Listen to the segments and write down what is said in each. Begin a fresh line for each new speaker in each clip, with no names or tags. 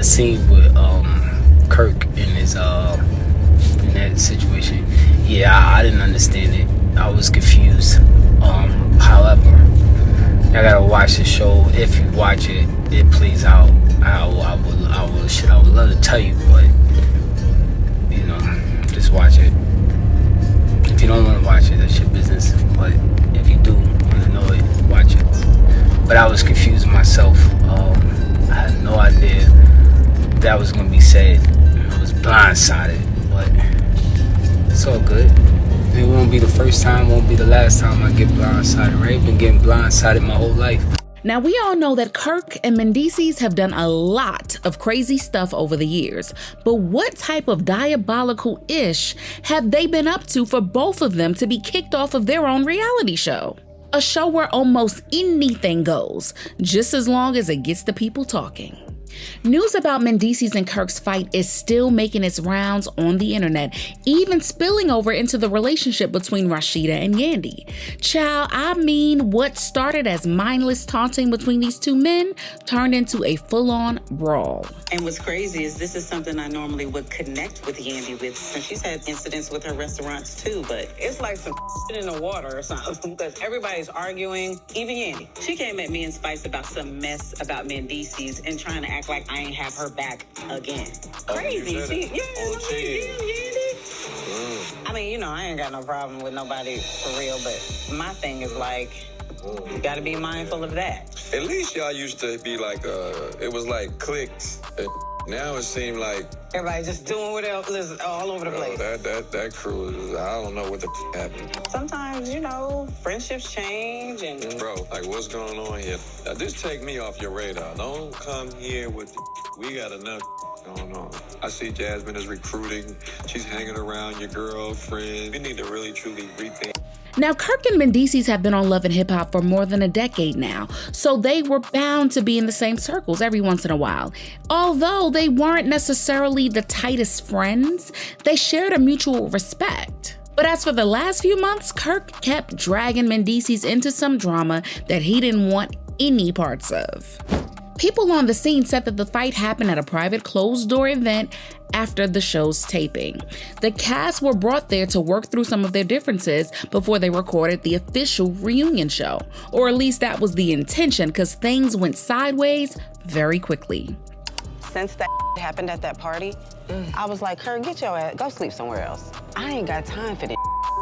scene with Kirk in his in that situation, yeah, I didn't understand it. I was confused. However, I gotta watch the show. If you watch it, it plays out. I would love to tell you, but you know, just watch it. If you don't want to watch it, that's your business. But if you do want to know it, watch it. But I was confused myself. I had no idea that was gonna be said. I was blindsided, but it's all good. It won't be the first time, won't be the last time I get blindsided, right? Been getting blindsided my whole life.
Now, we all know that Kirk and Mendeecees have done a lot of crazy stuff over the years, but what type of diabolical-ish have they been up to for both of them to be kicked off of their own reality show? A show where almost anything goes, just as long as it gets the people talking. News about Mendeecees and Kirk's fight is still making its rounds on the internet, even spilling over into the relationship between Rasheeda and Yandy. Child, I mean, what started as mindless taunting between these two men turned into a full-on brawl.
And what's crazy is this is something I normally would connect with Yandy with, since she's had incidents with her restaurants too, but it's like some shit in the water or something, because everybody's arguing, even Yandy. She came at me in spice about some mess about Mendeecees and trying to act like I ain't have her back again. Crazy. I mean, you know, I ain't got no problem with nobody for real, but my thing is like, you gotta be mindful of that.
At least y'all used to be like, it was like clicks. Now it seemed like
everybody just doing whatever, all over the place.
That crew is, I don't know what the happened.
Sometimes, you know, friendships change and...
Bro, like what's going on here? Now just take me off your radar. Don't come here with we got enough going on. I see Jasmine is recruiting. She's hanging around your girlfriend. You need to really, truly rethink.
Now, Kirk and Mendeecees have been on Love and Hip Hop for more than a decade now, so they were bound to be in the same circles every once in a while. Although they weren't necessarily the tightest friends, they shared a mutual respect. But as for the last few months, Kirk kept dragging Mendeecees into some drama that he didn't want any parts of. People on the scene said that the fight happened at a private closed-door event after the show's taping. The cast were brought there to work through some of their differences before they recorded the official reunion show. Or at least that was the intention, because things went sideways very quickly.
Since that happened at that party, I was like, Kirk, get your ass, go sleep somewhere else. I ain't got time for this.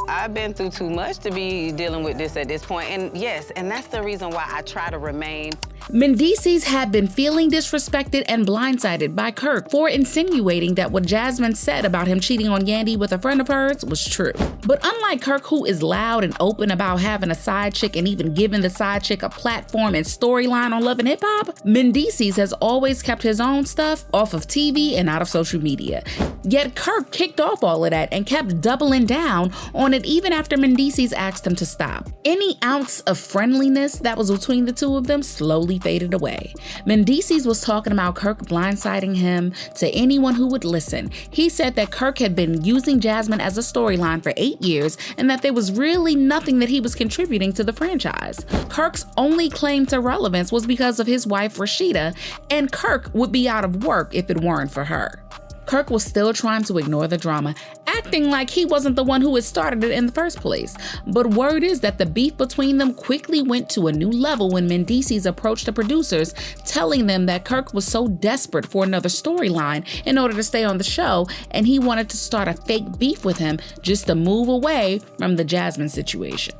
I've been through too much to be dealing with this at this point. And yes, and that's the reason why I try to remain.
Mendeecees had been feeling disrespected and blindsided by Kirk for insinuating that what Jasmine said about him cheating on Yandy with a friend of hers was true. But unlike Kirk, who is loud and open about having a side chick and even giving the side chick a platform and storyline on Love and Hip Hop, Mendeecees has always kept his own stuff off of TV and out of social media. Yet Kirk kicked off all of that and kept doubling down on it even after Mendeecees asked him to stop. Any ounce of friendliness that was between the two of them slowly faded away. Mendeecees was talking about Kirk blindsiding him to anyone who would listen. He said that Kirk had been using Jasmine as a storyline for 8 years and that there was really nothing that he was contributing to the franchise. Kirk's only claim to relevance was because of his wife Rasheeda, and Kirk would be out of work if it weren't for her. Kirk was still trying to ignore the drama, acting like he wasn't the one who had started it in the first place. But word is that the beef between them quickly went to a new level when Mendeecees approached the producers, telling them that Kirk was so desperate for another storyline in order to stay on the show, and he wanted to start a fake beef with him just to move away from the Jasmine situation.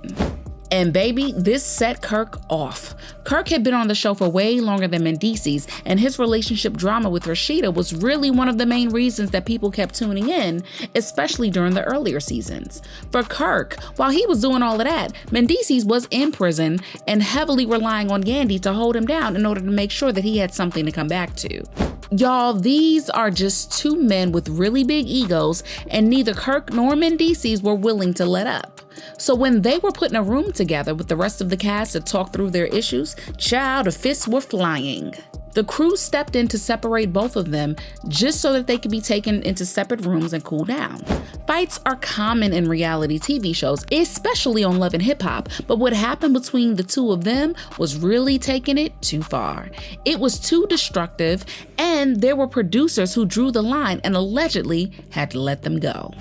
And baby, this set Kirk off. Kirk had been on the show for way longer than Mendeecees, and his relationship drama with Rasheeda was really one of the main reasons that people kept tuning in, especially during the earlier seasons. For Kirk, while he was doing all of that, Mendeecees was in prison and heavily relying on Yandy to hold him down in order to make sure that he had something to come back to. Y'all, these are just two men with really big egos, and neither Kirk nor Mendeecees were willing to let up. So when they were put in a room together with the rest of the cast to talk through their issues, child, the fists were flying. The crew stepped in to separate both of them just so that they could be taken into separate rooms and cool down. Fights are common in reality TV shows, especially on Love and Hip Hop, but what happened between the two of them was really taking it too far. It was too destructive, and there were producers who drew the line and allegedly had to let them go.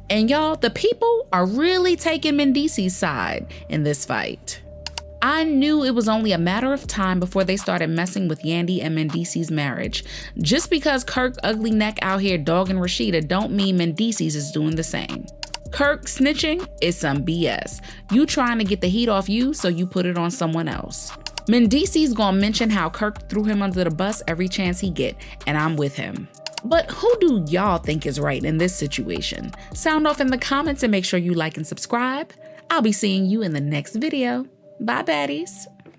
And y'all, the people are really taking Mendeecees' side in this fight. I knew it was only a matter of time before they started messing with Yandy and Mendeecees' marriage. Just because Kirk ugly neck out here dogging Rasheeda don't mean Mendeecees is doing the same. Kirk snitching is some BS. You trying to get the heat off you, so you put it on someone else. Mendeecees gonna mention how Kirk threw him under the bus every chance he get, and I'm with him. But who do y'all think is right in this situation? Sound off in the comments and make sure you like and subscribe. I'll be seeing you in the next video. Bye, baddies.